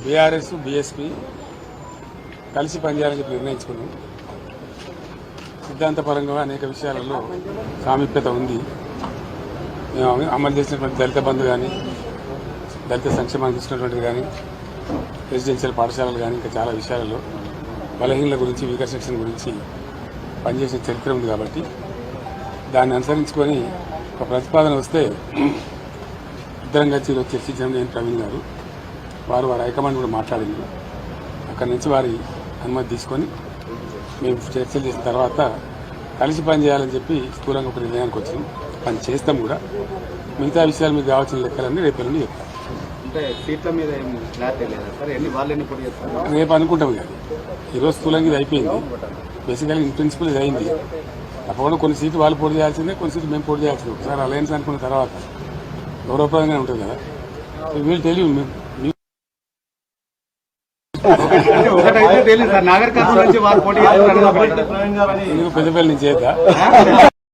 BRS BSP కలిసి పనిచేయాలని చెప్పి నిర్ణయించుకున్నాం. సిద్ధాంతపరంగా అనేక విషయాలలో సామీప్యత ఉంది. మేము అమలు చేసినటువంటి దళిత బంధు కానీ, దళిత సంక్షేమానికి ఇచ్చినటువంటిది కానీ, రెసిడెన్షియల్ పాఠశాలలు కానీ, ఇంకా చాలా విషయాలలో బలహీనల గురించి, వీకర్ సెక్షన్ గురించి పనిచేసిన చరిత్ర ఉంది. కాబట్టి దాన్ని అనుసరించుకొని ఒక ప్రతిపాదన వస్తే ఇద్దరం కలిసి ఈరోజు చర్చించడం నేను ప్రవీణ్ గారు వారు హైకమాండ్ కూడా మాట్లాడింది. అక్కడి నుంచి వారి అనుమతి తీసుకొని మేము చర్చలు చేసిన తర్వాత కలిసి పని చేయాలని చెప్పి స్థూలంగా ఒక నిర్ణయానికి వచ్చినాం. పని చేస్తాం కూడా. మిగతా విషయాలు మీకు కావాల్సిన లెక్కలన్నీ రేపు ఎల్లుండి చెప్తాం. అంటే సీట్ల మీద ఏం క్లారిటీ లేదా సార్? వాళ్ళని పోటీ చేస్తారు రేపు అనుకుంటాం. కానీ ఈరోజు స్థూలంగా ఇది అయిపోయింది. బేసికల్గా ఇన్ ప్రిన్సిపల్ ఇది అయింది. తప్పకుండా కొన్ని సీట్లు వాళ్ళు పోటీ చేయాల్సిందే, కొన్ని సీట్లు మేము పోటీ చేయాల్సిందే. ఒకసారి అలయన్స్ అనుకున్న తర్వాత గౌరవప్రదంగా ఉంటుంది కదా. వీళ్ళు తెలియదు ఒకటైతే తెలియదు సార్, నాగర్ కర్నూలు నుంచి వారు పోటీ చేస్తారు. పెద్దపల్లి నుంచి చేద్దా